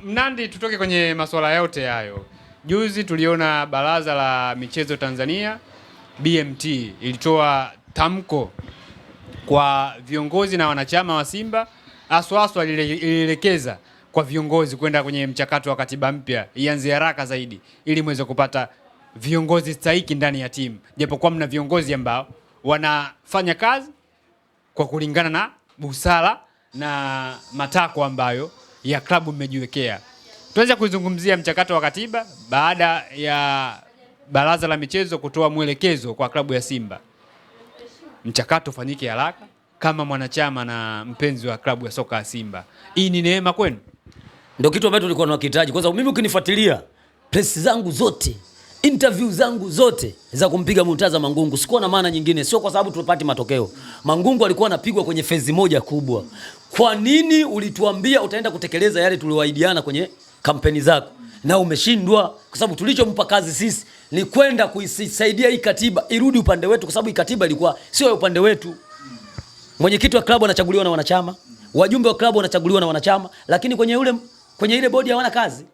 Mnandi, tutoke kwenye masuala yote hayo. Juzi tuliona Baraza la Michezo Tanzania BMT ilitoa tamko kwa viongozi na wanachama wa Simba, aswa ilielekeza kwa viongozi kwenda kwenye mchakato wa katiba mpya ianze haraka zaidi ili muweze kupata viongozi stahiki ndani ya timu, japokuwa mna viongozi ambao wanafanya kazi kwa kulingana na busara na matakwa ambayo ya klabu mmejiwekea. Tuanze kuzungumzia mchakato wa katiba baada ya Baraza la Michezo kutoa mwelekezo kwa klabu ya Simba. Mchakato ufanyike haraka kama mwanachama na mpenzi wa klabu ya soka ya Simba. Hii ni neema kwenu? Ndio kitu ambacho tulikuwa tunakihitaji. Kwanza mimi ukinifuatilia press zangu zote, interview zangu zote za kumpiga Murtaza Mangungu, sikuwa na maana nyingine, sio kwa sababu tupate matokeo. Mangungu alikuwa anapigwa kwenye fezi moja kubwa. Kwa nini ulituambia utaenda kutekeleza yale tulioahidiana kwenye kampeni zako na umeshindwa? Kwa sababu tulichompa kazi sisi ni kwenda kuisaidia hii katiba irudi upande wetu, kwa sababu hii katiba ilikuwa sio ya upande wetu. Mwenyekiti wa klabu anachaguliwa na wanachama, wajumbe wa klabu wanachaguliwa na wanachama, lakini kwenye ile bodi hawana kazi.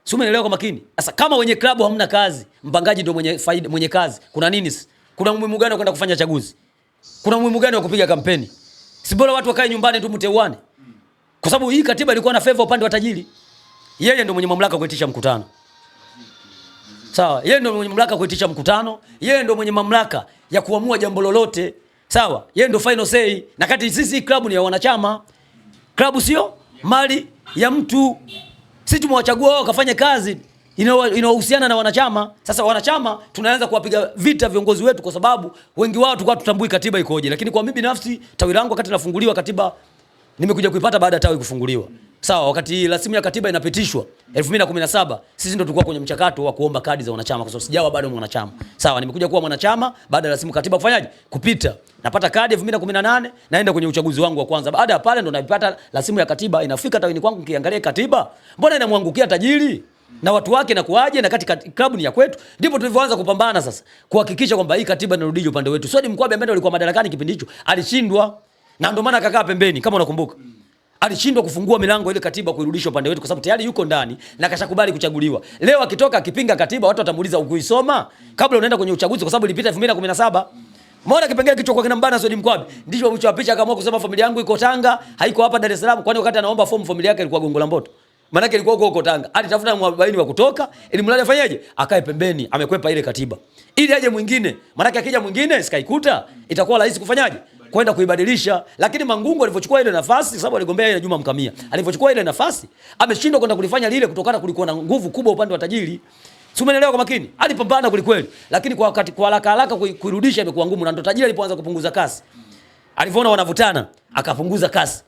Sio, umeelewa kwa makini? Sasa kama wenye klabu hamna kazi, mpangaji ndio mwenye kazi, kuna nini? Kuna umuhimu gani kwenda kufanya chaguzi? Kuna umuhimu gani wa kupiga kampeni? Si bora watu wakae nyumbani tu mteuane? Kwa sababu hii katiba ilikuwa na favor upande wa tajiri. Yeye ndio mwenye mamlaka kuitisha mkutano. Sawa, yeye ndio mwenye mamlaka kuitisha mkutano, yeye ndio mwenye mamlaka ya kuamua jambo lolote. Sawa, yeye ndio final say. Na kati sisi klabu ni ya wanachama. Klabu sio mali ya mtu. Sisi tumewachagua wao kafanye kazi inayohusiana na wanachama. Sasa wanachama tunaanza kuwapiga vita viongozi wetu kwa sababu wengi wao tulikuwa tutambui katiba ikoje. Lakini kwa mimi binafsi tawi langu wakati nafunguliwa katiba nimekuja kuipata baada ya tawi kufunguliwa. Sawa, wakati rasimu ya katiba inapitishwa 2017 sisi ndio tulikuwa kwenye mchakato wa kuomba kadi za wanachama kwa sababu sijawa bado mwanachama. Sawa, nimekuja kuwa mwanachama baada ya rasimu katiba kufanyaje? Kupita. Napata kadi 2018, naenda kwenye uchaguzi wangu wa kwanza. Baada ya pale ndo napata rasimu ya katiba, inafika tawini kwangu kiangalia katiba. Mbona inamwangukia tajiri na watu wake na kuaje na katika klabu ni ya kwetu? Ndipo tulivyoanza kupambana sasa kuhakikisha kwamba hii katiba inarudishwa upande wetu. Swadi Mkwabe ambaye alikuwa madarakani kipindi hicho alishindwa na ndio maana akakaa pembeni kama unakumbuka. Alishindwa kufungua milango ile katiba kuirudisha upande wetu kwa sababu tayari yuko ndani na kashakubali kuchaguliwa. Leo akitoka akipinga katiba watu watamuuliza ukuisoma kabla unaenda kwenye uchaguzi kwa sababu ilipita 2017. Mbona kipengele kichwa kwa kinambana Swadi Mkwabe? Ndicho mwisho wa picha akaamua kusema familia yangu iko Tanga, haiko hapa Dar es Salaam, kwani wakati anaomba fomu familia yake ilikuwa Gongo la Mboto. Maana yake ilikuwa huko Tanga. Alitafuta mwarobaini wa kutoka ili mradi afanyaje? Akae pembeni, amekwepa ile katiba. Ili aje mwingine. Maana yake akija mwingine sikaikuta itakuwa rahisi kufanyaje? Kwenda kuibadilisha. Lakini Mangungu alivyochukua ile nafasi, sababu aligombea ile Juma Mkamia, alivyochukua ile nafasi ameshindwa kwenda kulifanya lile kutokana kulikuwa na nguvu kubwa upande wa tajiri. Si umeelewa kwa makini? Alipambana kulikweli, lakini kwa wakati kwa haraka kuirudisha imekuwa ngumu, na ndo tajiri alipoanza kupunguza kasi. Alipoona wanavutana akapunguza kasi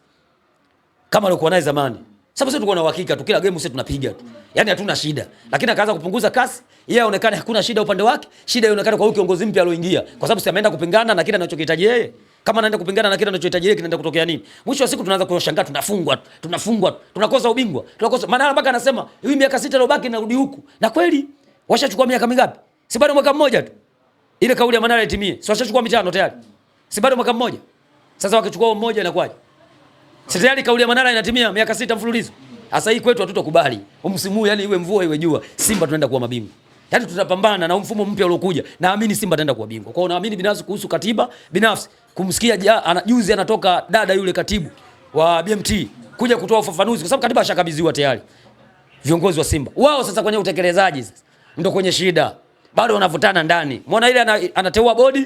kama alikuwa naye zamani. Sababu sisi tulikuwa na uhakika tu kila game sisi tunapiga tu, yani hatuna shida, lakini akaanza kupunguza kasi. Yeye aonekana hakuna shida upande wake, shida ionekana kwa huyo kiongozi mpya alioingia, kwa sababu si ameenda kupingana na kile anachokihitaji yeye. Kama anaenda kupingana na kile anachohitaji yeye, kinaenda kutokea nini? Mwisho wa siku tunaanza kushangaa, tunafungwa, tunakosa ubingwa, tunakosa. Maana mpaka anasema hii miaka 6 iliyobaki narudi huku, na kweli washachukua miaka mingapi? Si bado mwaka mmoja tu ile kauli ya Manara itimie, si washachukua mitano tayari? Si bado mwaka mmoja? Sasa wakichukua mmoja inakuwaje? Si tayari kauli ya Manara inatimia miaka 6 mfululizo? Sasa hii kwetu hatutokubali. Msimu yani iwe mvua iwe jua, Simba tunaenda kuwa mabingwa. Yaani tutapambana na mfumo mpya uliokuja. Naamini Simba ataenda kuwa bingwa. Kwa hiyo naamini binafsi kuhusu katiba, binafsi kumsikia juzi anatoka dada yule katibu wa BMT kuja kutoa ufafanuzi kwa sababu katiba ashakabidhiwa tayari. Viongozi wa Simba. Wao sasa kwenye utekelezaji sasa ndio kwenye shida. Bado wanavutana ndani. Muona ile anateua bodi.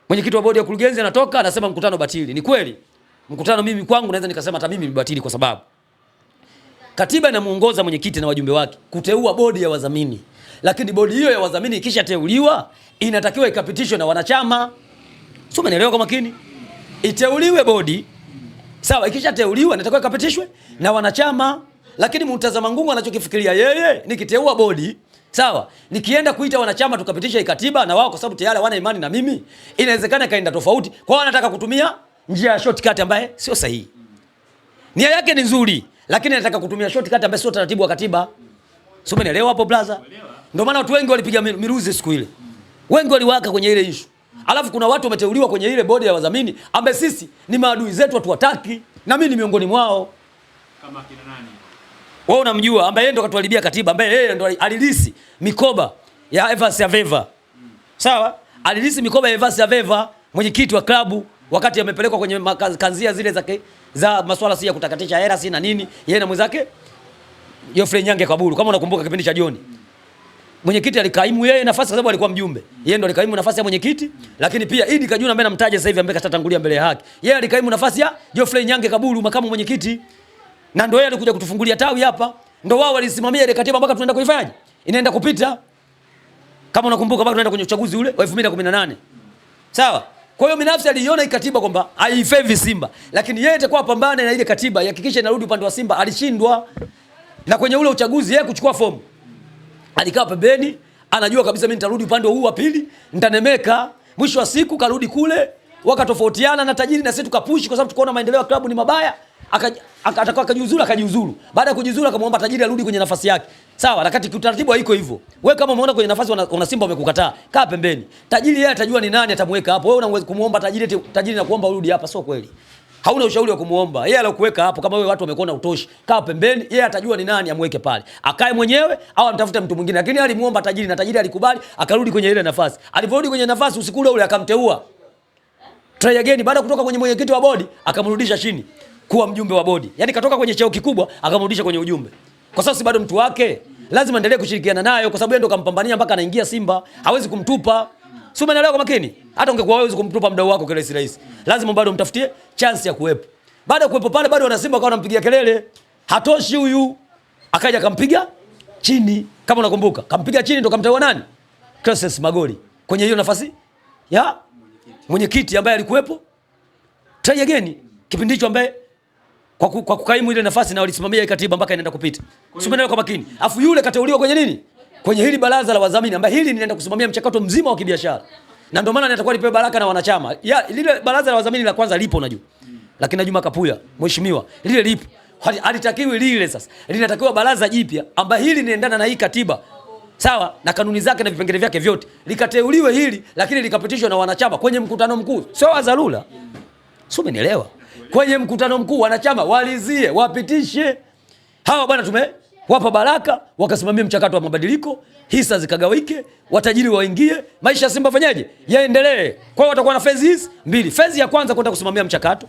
Mwenyekiti wa bodi ya kurugenzi anatoka anasema mkutano batili. Ni kweli. Mkutano mimi kwangu naweza nikasema hata mimi nibatili kwa sababu katiba inamuongoza mwenyekiti na wajumbe wake kuteua bodi ya wadhamini. Lakini bodi hiyo ya wadhamini ikishateuliwa inatakiwa ikapitishwe na wanachama. Sio, umeelewa kwa makini? Iteuliwe bodi. Sawa, ikishateuliwa inatakiwa ikapitishwe na wanachama. Lakini Murtaza Mangungu anachokifikiria yeye nikiteua bodi, sawa, nikienda kuita wanachama tukapitisha katiba na wao kwa sababu tayari hawana imani na mimi, inawezekana kaenda tofauti. Kwa hiyo anataka kutumia njia ya shortcut ambaye sio sahihi. Nia yake ni nzuri, lakini anataka kutumia shortcut ambaye sio taratibu wa katiba. Sio, umeelewa hapo blaza? Ndio maana watu wengi walipiga miruzi siku ile. Wengi waliwaka kwenye ile issue. Alafu kuna watu wameteuliwa kwenye ile bodi ya wadhamini ambaye sisi ni maadui zetu, watu wataki, na mimi ni miongoni mwao. Kama kina nani? Wewe unamjua ambaye yeye ndo katuharibia katiba, ambaye yeye ndo alilisi mikoba ya Evans Aveva. Sawa? Alilisi mikoba ya Evans Aveva, mwenyekiti wa klabu, wakati amepelekwa kwenye kanzia zile za masuala si ya kutakatisha hela si na nini, yeye na mwenzake Geoffrey Nyange Kaburu, kama unakumbuka kipindi cha John. Mwenyekiti alikaimu yeye nafasi kwa sababu alikuwa mjumbe. Yeye ndo alikaimu nafasi ya mwenyekiti, lakini pia Idi Kajuna ambaye namtaja sasa hivi ambaye kashatangulia mbele ya haki. Yeye alikaimu nafasi ya Geoffrey Nyange Kaburu, makamu mwenyekiti. Na ndio yeye alikuja kutufungulia tawi hapa. Ndio wao walisimamia ile katiba mpaka tunaenda kuifanyaje? Inaenda kupita. Kama unakumbuka mpaka tunaenda kwenye uchaguzi ule wa 2018. Sawa? Kwa hiyo binafsi aliona hii katiba kwamba haifevi Simba, lakini yeye atakuwa pambane na ile katiba ihakikishe inarudi upande wa Simba. Alishindwa. Na kwenye ule uchaguzi yeye kuchukua fomu, alikaa pembeni, anajua kabisa mimi nitarudi upande huu wa pili, nitanemeka. Mwisho wa siku karudi kule, wakatofautiana na tajiri na sisi tukapushi kwa sababu tukaona maendeleo ya klabu ni mabaya. Atakuwa akajiuzuru. Baada ya kujiuzuru akamwomba tajiri arudi kwenye nafasi yake. Sawa, wakati utaratibu haiko hivyo. Wewe kama umeona kwenye nafasi una Simba wamekukataa, kaa pembeni. Tajiri yeye atajua ni nani atamweka hapo. Wewe unaweza kumuomba tajiri na kuomba urudi hapa, sio kweli. Hauna ushauri wa kumuomba. Yeye alokuweka hapo kama wewe watu wamekuona utoshi. Kaa pembeni, yeye atajua ni nani amweke pale. Akae mwenyewe au amtafute mtu mwingine. Lakini alimuomba tajiri na tajiri alikubali, akarudi kwenye ile nafasi. Aliporudi kwenye nafasi usiku ule akamteua try again, baada kutoka kwenye mwenyekiti wa bodi akamrudisha chini kuwa mjumbe wa bodi. Yaani katoka kwenye cheo kikubwa akamrudisha kwenye ujumbe. Kwa sababu si bado mtu wake, lazima endelee kushirikiana nayo kwa sababu yeye ndo kampambania mpaka anaingia Simba. Hawezi kumtupa. Si umeelewa kwa makini? Hata ungekuwa wewe kumtupa mdau wako kirahisi rahisi. Lazima bado mtafutie chance ya kuwepo. Baada ya kuwepo pale bado wana Simba wakawa wanampigia kelele. Hatoshi huyu. Akaja akampiga chini. Kama unakumbuka, kampiga chini ndo kamteua nani? Crescens Magoli. Kwenye hiyo nafasi ya mwenyekiti ambaye alikuwepo. Try again kipindi hicho ambaye kwa kukaimu ile nafasi na walisimamia ile katiba mpaka inaenda kupita. Usimenelewa kwa makini. Afu yule kateuliwa kwenye nini? Kwenye hili baraza la wadhamini ambaye hili linaenda kusimamia mchakato mzima wa kibiashara. Na ndio maana nitakuwa lipewe baraka na wanachama. Ya lile baraza la wadhamini la kwanza lipo unajua. Lakini Juma Kapuya, mheshimiwa, lile lipo. Halitakiwi lile sasa. Linatakiwa baraza jipya ambaye hili linaendana na hii katiba. Sawa? Na kanuni zake na vipengele vyake vyote. Likateuliwe hili lakini likapitishwa na wanachama kwenye mkutano mkuu. Sio wa dharura. Sio, umenielewa? Kwenye mkutano mkuu wanachama walizie, wapitishe. Hawa bwana tumewapa baraka, wakasimamia mchakato wa mabadiliko, hisa zikagawike, watajiri waingie, maisha ya Simba fanyaje? Yaendelee. Kwa hiyo watakuwa na phase hizi mbili. Phase ya kwanza kwenda kusimamia mchakato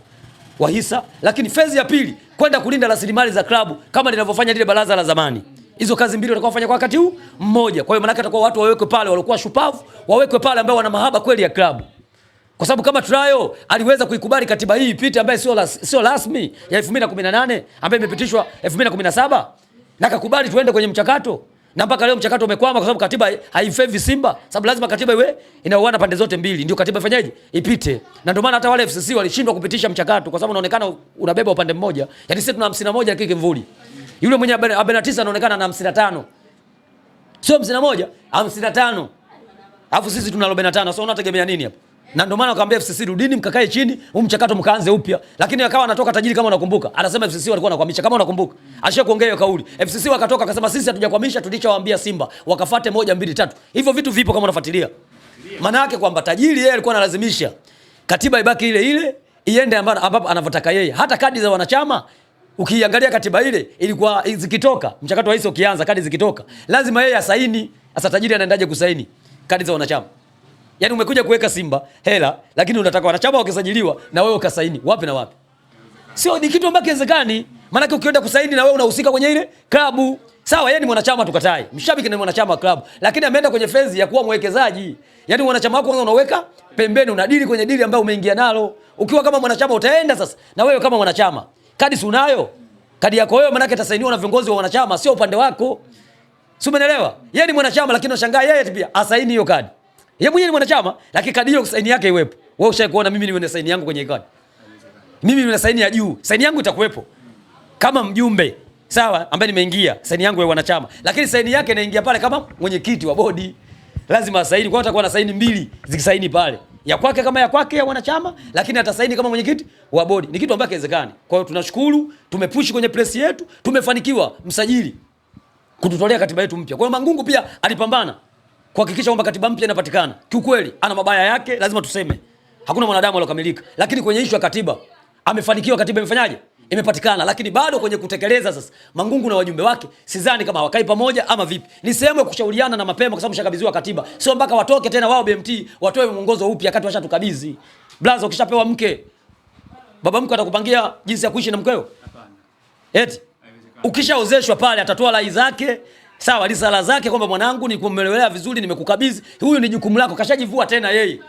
wa hisa, lakini phase ya pili kwenda kulinda rasilimali za klabu kama linavyofanya lile baraza la zamani. Hizo kazi mbili watakuwa wafanya kwa wakati huu mmoja. Kwa hiyo maana atakuwa watu wawekwe pale waliokuwa shupavu, wawekwe pale ambao wana mahaba kweli ya klabu. Kwa sababu kama Trayo aliweza kuikubali katiba hii ipite ambayo sio rasmi ya 2018 ambayo imepitishwa 2017 na akakubali tuende kwenye mchakato, na mpaka leo mchakato umekwama kwa sababu katiba haifevi Simba, sababu lazima katiba iwe inaoana pande zote mbili ndio katiba ifanyaje ipite. Na ndio maana hata wale FCC walishindwa kupitisha mchakato kwa sababu unaonekana unabeba upande mmoja. Yaani sisi tuna 51 lakini kimvuli. Yule mwenye 49 anaonekana na 55. Sio 51, 55. Alafu sisi tuna 45. Sasa unategemea nini hapa? Na ndio maana akamwambia FCC rudini mkakae chini, mchakato mkaanze upya. Lakini akawa anatoka tajiri kama unakumbuka. Anasema FCC walikuwa wanakwamisha kama unakumbuka. Alishakuongea hiyo kauli. FCC wakatoka akasema sisi hatujakwamisha, tulichowaambia Simba wakafuate 1 2 3. Hivyo vitu vipo kama unafuatilia. Maana yake kwamba tajiri yeye alikuwa analazimisha katiba ibaki ile ile, iende ambapo anavyotaka yeye. Hata kadi za wanachama ukiangalia katiba ile ilikuwa zikitoka, mchakato wa hisa ukianza, kadi zikitoka, lazima yeye asaini. Sasa tajiri anaendaje kusaini kadi za wanachama? Yaani umekuja kuweka Simba hela lakini unataka wanachama wakisajiliwa na wewe ukasaini. Wapi na wapi? Sio, ni kitu ambacho kiwezekani. Maana ukienda kusaini na wewe unahusika kwenye ile klabu. Sawa, yeye ni mwanachama tukatai. Mshabiki ni mwanachama wa klabu, lakini ameenda kwenye phase ya kuwa mwekezaji. Yaani mwanachama wako unaweka pembeni, unadili kwenye dili ambayo umeingia nalo. Ukiwa kama mwanachama utaenda sasa. Na wewe kama mwanachama, kadi si unayo? Kadi yako wewe maana yake itasainiwa na viongozi wa wanachama, sio upande wako. Si umeelewa? Yeye ni mwanachama lakini unashangaa yeye pia asaini hiyo kadi. Yeye mwenyewe ni mwanachama lakini kadi hiyo saini yake iwepo. Wewe ushaikuona mimi niwe na saini yangu kwenye kadi? Mimi nina saini ya juu. Saini yangu itakuwepo kama mjumbe. Sawa, ambaye nimeingia, saini yangu ya wanachama. Lakini saini yake inaingia pale kama mwenyekiti wa bodi. Lazima asaini, kwa atakuwa na saini mbili zikisaini pale. Ya kwake kama ya kwake ya wanachama, lakini atasaini kama mwenyekiti wa bodi. Ni kitu ambacho kiwezekani. Kwa hiyo tunashukuru, tumepush kwenye press yetu, tumefanikiwa msajili kututolea katiba yetu mpya. Kwa hiyo Mangungu pia alipambana kuhakikisha kwamba katiba mpya inapatikana. Kiukweli ana mabaya yake, lazima tuseme. Hakuna mwanadamu aliyokamilika. Lakini kwenye issue ya katiba amefanikiwa, katiba imefanyaje? imepatikana, lakini bado kwenye kutekeleza sasa Mangungu na wajumbe wake sidhani kama hawakai pamoja ama vipi. Ni sehemu ya kushauriana na mapema, kwa sababu mshakabidhiwa katiba, sio mpaka watoke tena wao BMT watoe mwongozo upya wakati washatukabidhi. Blaza, ukishapewa mke, baba mke atakupangia jinsi ya kuishi na mkeo? Hapana. Eti ukishaozeshwa pale atatoa rai zake, sawa, risala zake kwamba mwanangu nikumelelea vizuri, nimekukabidhi. Huyu ni jukumu lako, kashajivua tena yeye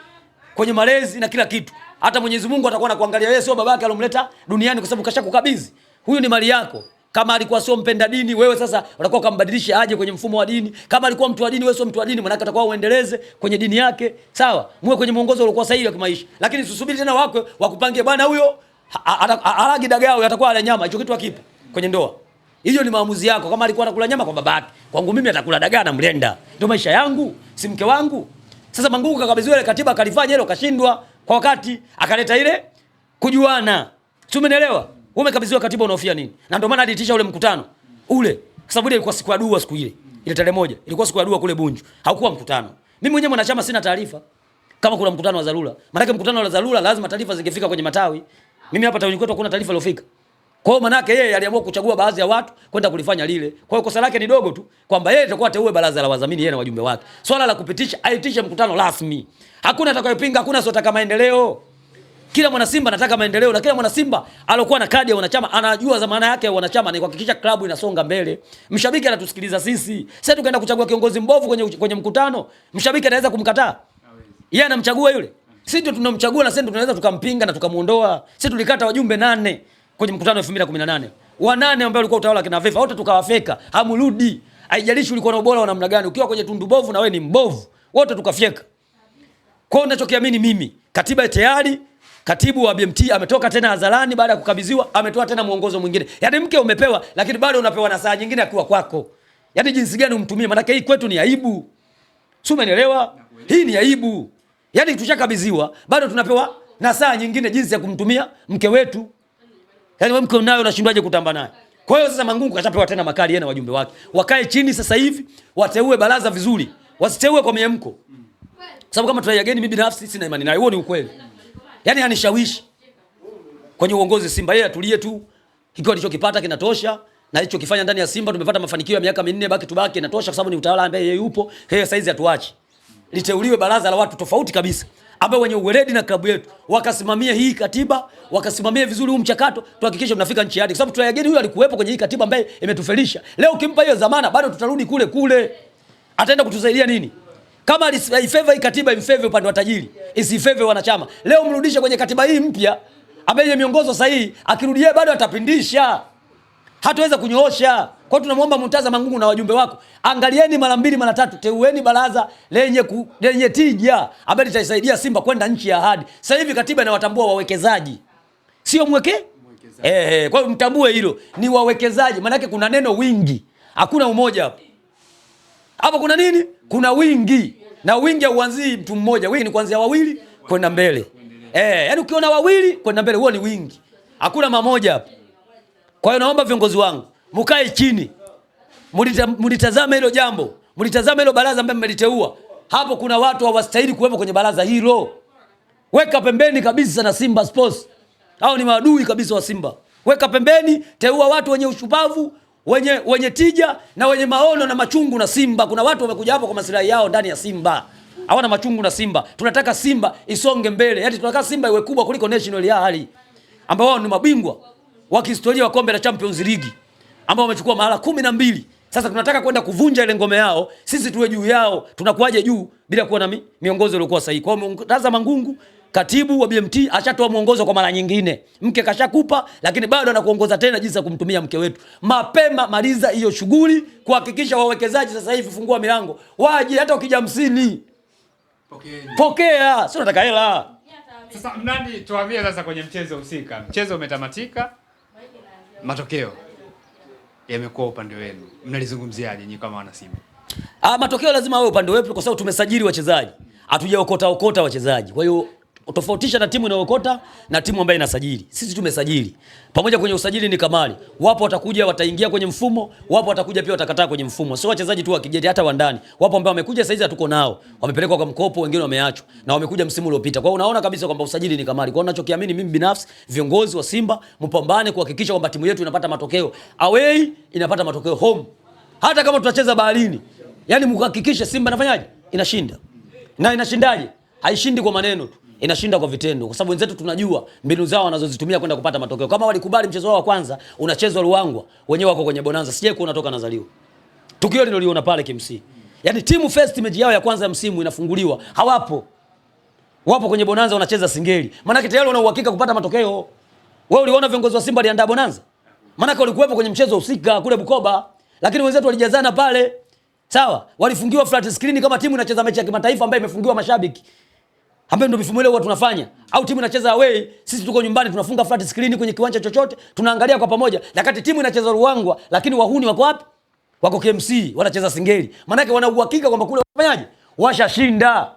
kwenye malezi na kila kitu. Hata Mwenyezi Mungu atakuwa anakuangalia wewe, sio babake alomleta duniani, kwa sababu kashakukabidhi. Huyu ni mali yako. Kama alikuwa sio mpenda dini, wewe sasa utakuwa kambadilisha aje kwenye mfumo wa dini. Kama alikuwa mtu wa dini, wewe sio mtu wa dini, maana atakuwa uendeleze kwenye dini yake, sawa? Muwe kwenye mwongozo uliokuwa sahihi wa kimaisha. Lakini usisubiri tena wako wakupangie bwana huyo alagi dagao atakuwa ala nyama. Hicho kitu hakipo kwenye ndoa. Hiyo ni maamuzi yako. Kama alikuwa anakula nyama kwa babake, kwangu mimi atakula dagaa na mlenda. Ndio maisha yangu, si mke wangu. Sasa Mangungu kakabidhiwa ile katiba, akalifanya hilo, kashindwa kwa wakati, akaleta ile kujuana. Si umeelewa? Umekabidhiwa katiba, unaofia nini? Na ndio maana aliitisha ule mkutano ule, kwa sababu ile ilikuwa siku ya dua. Siku ile tarehe moja ilikuwa siku ya dua kule Bunju, haukuwa mkutano. Mimi mwenyewe mwanachama sina taarifa kama kuna mkutano wa dharura. Maana mkutano wa dharura lazima taarifa zingefika kwenye matawi. Mimi hapa tawini kwetu hakuna taarifa iliyofika. Kwa hiyo manake yeye aliamua kuchagua baadhi ya watu kwenda kulifanya lile. Kwa hiyo kosa lake ni dogo tu, kwamba yeye atakuwa ateue baraza la wadhamini yeye na wajumbe wake. Swala la kupitisha, aitishe mkutano rasmi. Hakuna atakayepinga, hakuna sotaka maendeleo. Kila mwana Simba anataka maendeleo, na kila mwana Simba alokuwa na kadi ya wanachama anajua dhamana yake ya wanachama ni kuhakikisha klabu inasonga mbele. Mshabiki anatusikiliza sisi. Sasa tukaenda kuchagua kiongozi mbovu kwenye mkutano, mshabiki anaweza kumkataa? Yeye anamchagua yule. Sisi ndio tunamchagua, na sisi tunaweza tukampinga na tukamuondoa. Sisi tulikata wajumbe 8 kwenye mkutano 2018. Wanane ambao walikuwa utawala kina Vefa, wote tukawafeka. Hamrudi. Haijalishi ulikuwa na ubora wa namna gani. Ukiwa kwenye tundu bovu na wewe ni mbovu, wote tukafyeka. Kwa hiyo ninachokiamini mimi, katiba tayari, katibu wa BMT ametoka tena hadharani baada ya kukabidhiwa, ametoa tena mwongozo mwingine. Yaani mke umepewa, lakini bado unapewa na saa nyingine akiwa kwako. Yaani jinsi gani umtumie? Maana hii kwetu ni aibu. Si umeelewa? Hii ni aibu. Yaani tushakabidhiwa, bado tunapewa na saa nyingine jinsi ya kumtumia mke wetu. Yaani wewe mke unayo, unashindwaje kutamba naye? Kwa hiyo sasa Mangungu kashapewa tena makali yeye na wajumbe wake. Wakae chini sasa hivi, wateue baraza vizuri. Wasiteue kwa miemko. Sababu kama tunayageni, mimi binafsi sina imani naye. Huo ni ukweli. Yaani hanishawishi kwenye uongozi Simba. Yeye atulie tu. Kikao alichokipata kinatosha, na hicho kifanya ndani ya Simba tumepata mafanikio ya miaka 4, baki tubaki inatosha, kwa sababu ni utawala ambaye yeye yupo. Yeye saizi atuache. Liteuliwe baraza la watu tofauti kabisa, ambao wenye uweledi na klabu yetu, wakasimamia hii katiba, wakasimamia vizuri huu mchakato, tuhakikishe tunafika nchi hadi, kwa sababu tunayageni huyu alikuwepo kwenye hii katiba ambaye imetufelisha. Leo ukimpa hiyo zamana, bado tutarudi kule kule. Ataenda kutusaidia nini? Kama alifavor hii katiba, imfavor upande wa tajiri, isifavor wanachama. Leo mrudishe kwenye katiba hii mpya ambaye miongozo sahihi, akirudi yeye bado atapindisha. Hataweza kunyoosha. Kwa hiyo tunamuomba Murtaza Mangungu na wajumbe wako, angalieni mara 2 mara 3, teueni baraza lenye tija ambaye litasaidia Simba kwenda nchi ya ahadi. Sasa hivi katiba inawatambua wawekezaji, sio mwekezaji. Kwa hiyo mtambue hilo, ni wawekezaji. Maana yake kuna neno wingi, hakuna umoja hapo. Hapo kuna nini? Kuna wingi. Na wingi hauanzii mtu mmoja, wingi ni kuanzia wawili kwenda mbele. Yaani ukiona wawili kwenda mbele, huo ni wingi. Hakuna mamoja hapo. Kwa hiyo naomba viongozi wangu, mkae chini. Mlitazame hilo jambo. Mlitazame hilo baraza ambalo mmeliteua. Hapo kuna watu hawastahili kuwepo kwenye baraza hilo. Weka pembeni kabisa na Simba Sports. Hao ni maadui kabisa wa Simba. Weka pembeni, teua watu wenye ushupavu, wenye tija na wenye maono na machungu na Simba. Kuna watu wamekuja hapo kwa maslahi yao ndani ya Simba. Hawana machungu na Simba. Tunataka Simba isonge mbele. Yaani tunataka Simba iwe kubwa kuliko National ya hali, ambao wao ni mabingwa wa kihistoria wa kombe la Champions League, ambao wamechukua mahala 12. Sasa tunataka kwenda kuvunja ile ngome yao, sisi tuwe juu yao. Tunakuaje juu bila kuwa na miongozo iliyokuwa sahihi? Kwa hiyo Murtaza Mangungu, katibu wa BMT, ashatoa mwongozo kwa mara nyingine. Mke kashakupa, lakini bado anakuongoza tena jinsi ya kumtumia mke wetu. Mapema maliza hiyo shughuli, kuhakikisha wawekezaji sasa hivi fungua milango. Waje hata ukija 50. Pokea, sio nataka hela. Sasa mnani tuambie sasa kwenye mchezo husika. Mchezo umetamatika. Matokeo yamekuwa upande wenu. Mnalizungumziaje nyinyi kama wana Simba? Matokeo lazima awe upande wetu, kwa sababu tumesajili wachezaji. Hatujaokota wachezaji. Kwa hiyo tofautisha na timu inayokota na timu ambayo inasajili. Sisi tumesajili. Pamoja kwenye usajili ni kamali. Wapo watakuja wataingia kwenye mfumo, wapo watakuja pia watakataa kwenye mfumo. Sio wachezaji tu wa kigeni, hata wa ndani. Wapo ambao wamekuja sasa hizi hatuko nao. Wamepelekwa kwa mkopo, wengine wameachwa na wamekuja msimu uliopita. Kwa hiyo unaona kabisa kwamba usajili ni kamali. Kwa hiyo ninachokiamini mimi binafsi, viongozi wa Simba mpambane kuhakikisha kwamba timu yetu inapata matokeo. Away inapata matokeo home. Hata kama tutacheza baharini. Yaani mhakikishe Simba inafanyaje? Inashinda. Na inashindaje? Haishindi kwa maneno tu. Inashinda kwa vitendo, kwa sababu wenzetu tunajua mbinu zao wanazozitumia kwenda kupata matokeo. Kama walikubali mchezo wao wa kwanza unachezwa Ruangwa, wenyewe wako kwenye bonanza, sije kuona toka nazaliwa. Tukio hilo niliona pale KMC. Yaani timu first match yao ya kwanza ya msimu inafunguliwa, hawapo. Wapo kwenye bonanza wanacheza singeli. Maana tayari wana uhakika kupata matokeo. Wewe uliona viongozi wa Simba waliandaa bonanza? Maana walikuwepo kwenye mchezo husika kule Bukoba, lakini wenzetu walijazana pale. Sawa? Walifungiwa flat screen kama timu inacheza mechi ya kimataifa ambayo imefungiwa mashabiki. Ambayo ndio mifumo ile huwa tunafanya. Au timu inacheza away, sisi tuko nyumbani tunafunga flat screen kwenye kiwanja chochote, tunaangalia kwa pamoja. Wakati timu inacheza Ruangwa, lakini wahuni wako wapi? Wako KMC, wanacheza singeli. Maana yake wana uhakika kwamba kule wafanyaje? Washashinda.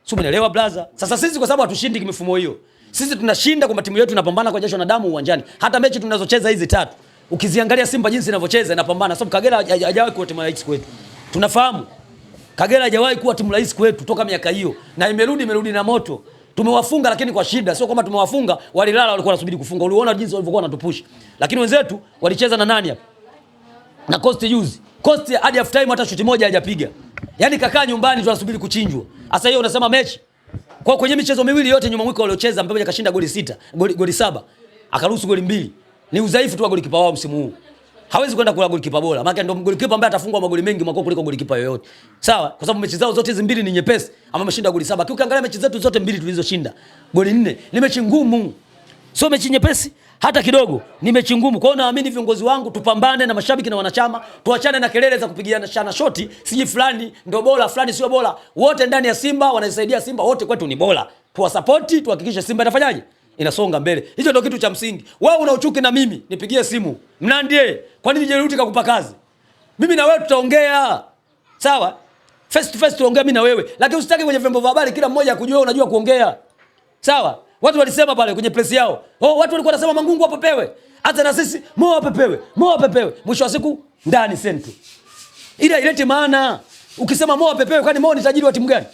Sio, umeelewa brother? Sasa sisi kwa sababu hatushindi kimifumo hiyo. Sisi tunashinda kwa timu yetu inapambana kwa jasho na damu uwanjani. Hata mechi tunazocheza hizi tatu, ukiziangalia Simba jinsi inavyocheza inapambana. Sababu Kagera hajawahi kuwa timu ya X kwetu. Tunafahamu. Kagera hajawahi kuwa timu rais kwetu toka miaka hiyo, na imerudi na moto. Tumewafunga lakini kwa shida, sio kama tumewafunga walilala walikuwa wanasubiri kufunga. Uliona jinsi walivyokuwa wanatupusha. Lakini wenzetu walicheza na nani hapa? Na Coast juzi. Coast hadi half time hata shuti moja hajapiga. Yaani kakaa nyumbani tunasubiri kuchinjwa. Sasa hiyo unasema mechi. Kwa kwenye michezo miwili yote nyuma mwiko waliocheza mmoja kashinda goli 6, goli 7. Akaruhusu goli 2. Ni udhaifu tu wa golikipa wao msimu huu. Hawezi kwenda kula golikipa bora. Maana ndio golikipa ambaye atafungwa magoli mengi mwako kuliko golikipa yoyote. Sawa? Kwa sababu mechi zao zote hizi mbili ni nyepesi. Ama ameshinda goli 7. Ukiangalia mechi zetu zote mbili tulizoshinda, goli 4. Ni mechi ngumu. Sio mechi nyepesi hata kidogo. Ni mechi ngumu. Kwa hiyo naamini viongozi wangu tupambane na mashabiki na wanachama, tuachane na kelele za kupigiana shana shoti, siji fulani ndio bora, fulani sio bora. Wote ndani ya Simba wanaisaidia Simba, wote kwetu ni bora. Tuwasupport, tuhakikishe Simba inafanyaje? Inasonga mbele. Hicho ndio kitu cha msingi. Wewe una uchuki na mimi, nipigie simu. Mnandie, kwa nini Jeruti kakupa kazi? Mimi na wewe tutaongea. Sawa? Face to face tuongea mimi na wewe. Lakini usitaki kwenye vyombo vya habari kila mmoja akujue unajua kuongea. Sawa? Watu walisema pale kwenye press yao. Oh, watu walikuwa wanasema Mangungu apepewe. Hata na sisi Mo apepewe. Mwisho wa siku ndani sento. Ile ilete maana. Ukisema Mo apepewe, kwani Mo ni tajiri wa timu gani?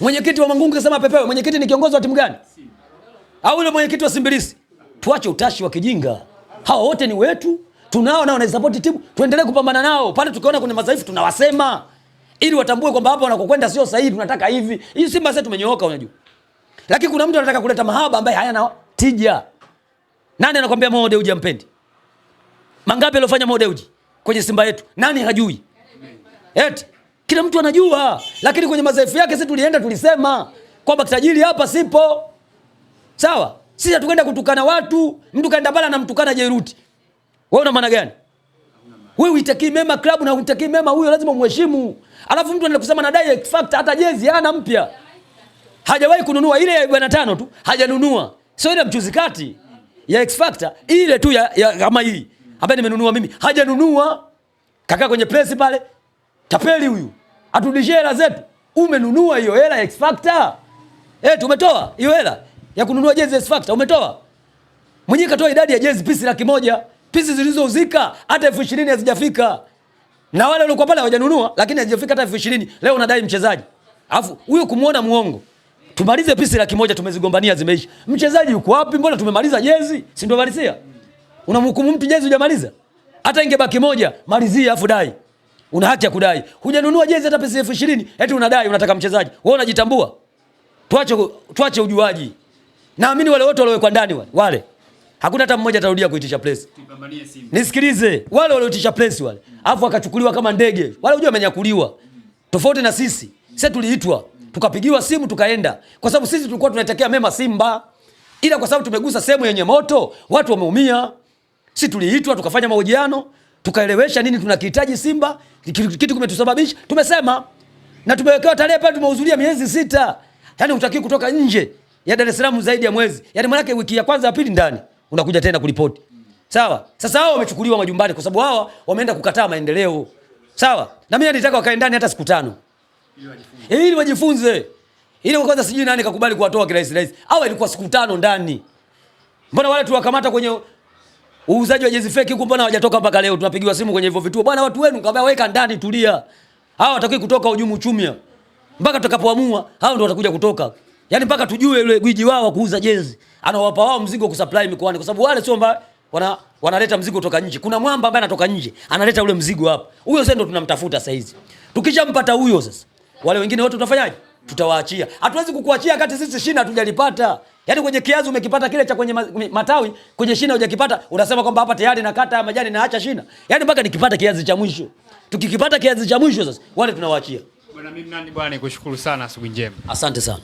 Mwenyekiti wa Mangungu kasema apepewe. Mwenyekiti ni kiongozi wa timu gani? Au yule mwenyekiti wa Simbilisi? Tuache utashi wa kijinga. Hao wote ni wetu. Tunao na wanasupport timu. Tuendelee kupambana nao. Pale tukiona kuna madhaifu tunawasema. Ili watambue kwamba hapa wanakokwenda sio sahihi, tunataka hivi. Hii Simba sasa tumenyooka unajua. Lakini kuna mtu anataka kuleta mahaba ambaye hayana tija. Nani anakuambia Mo Dewji ampendi? Mangapi aliyofanya Mo Dewji kwenye Simba yetu? Nani hajui? Eti kila mtu anajua. Lakini kwenye madhaifu yake sisi tulienda tulisema kwamba tajiri hapa sipo. Sawa? Sisi hatukwenda kutukana watu, mtu kaenda bala na mtukana Jeruti. Wewe una maana gani? Wewe uitaki mema klabu na uitaki mema huyo lazima umheshimu. Alafu mtu anaenda kusema nadai X Factor hata jezi hana mpya. Hajawahi kununua ile ya 5 tu, hajanunua. Sio ile mchuzi kati ya X Factor, ile tu ya kama hii. Ambaye nimenunua mimi, hajanunua. Kakaa kwenye press pale. Tapeli huyu. Atudishie hela zetu. Umenunua hiyo hela ya X Factor? Tumetoa hiyo hela ya kununua jezi ya X Factor, umetoa? Mwenyewe katoa idadi ya jezi pisi 100,000. Pisi zilizouzika hata 20,000 hazijafika. Na wale walikuwa pale hawajanunua lakini hazijafika hata 20,000. Leo unadai mchezaji. Alafu huyo kumuona muongo. Tumalize pisi 100,000 tumezigombania zimeisha. Mchezaji yuko wapi? Mbona tumemaliza jezi? Si ndio malizia? Unamhukumu mtu jezi hujamaliza? Hata ingebaki moja, malizia afu dai. Una haki ya kudai. Hujanunua jezi hata pisi 20,000, eti unadai unataka mchezaji. Wewe unajitambua? Tuache ujuaji. Naamini wale wote waliowekwa ndani wale. Hakuna hata mmoja atarudia kuitisha press. Tupambanie Simba. Nisikilize, wale walioitisha press wale. Alafu akachukuliwa kama ndege. Wale unajua wamenyakuliwa. Tofauti na sisi. Sisi tuliitwa, tukapigiwa simu tukaenda. Kwa sababu sisi tulikuwa tunatakia mema Simba. Ila kwa sababu tumegusa sehemu yenye moto, watu wameumia. Sisi tuliitwa tukafanya mahojiano, tukaelewesha nini tunakihitaji Simba, kitu kimetusababisha. Tumesema na tumewekewa tarehe pale tumehudhuria miezi 6. Yaani hutaki kutoka nje ya Dar es Salaam zaidi ya mwezi. Yaani maana yake wiki ya kwanza ya pili ndani unakuja tena kulipoti. Sawa? Sasa hao wamechukuliwa majumbani kwa sababu hao wameenda kukataa maendeleo. Sawa? Na mimi nitaka wakae ndani hata siku 5. Ili wajifunze. Ile kwanza sijui nani kakubali kuwatoa kirahisi rahisi. Hawa ilikuwa siku 5 ndani. Mbona wale tuwakamata kwenye uuzaji wa jezi fake huko, mbona hawajatoka mpaka leo? Tunapigiwa simu kwenye hivyo vituo. Bwana watu wenu kaambia weka ndani, tulia. Hawa wataki kutoka hujumu uchumia. Mpaka tutakapoamua hao ndio watakuja kutoka. Yaani mpaka tujue yule gwiji wao wa kuuza jezi anawapa wao mzigo kusupply mikoani, kwa sababu wale sio mbaya wanaleta mzigo kutoka nje. Kuna mwamba ambaye anatoka nje analeta ule mzigo hapa. Huyo sasa ndio tunamtafuta sasa hizi. Tukishampata huyo sasa, wale wengine wote tutafanyaje? Tutawaachia. Hatuwezi kukuachia kati sisi shina hatujalipata. Yaani kwenye kiazi umekipata kile cha kwenye matawi, kwenye shina hujakipata, unasema kwamba hapa tayari nakata majani naacha shina. Yaani mpaka nikipata kiazi cha mwisho. Tukikipata kiazi cha mwisho sasa, wale tunawaachia. Bwana mimi nani bwana, nikushukuru sana, siku njema. Asante sana.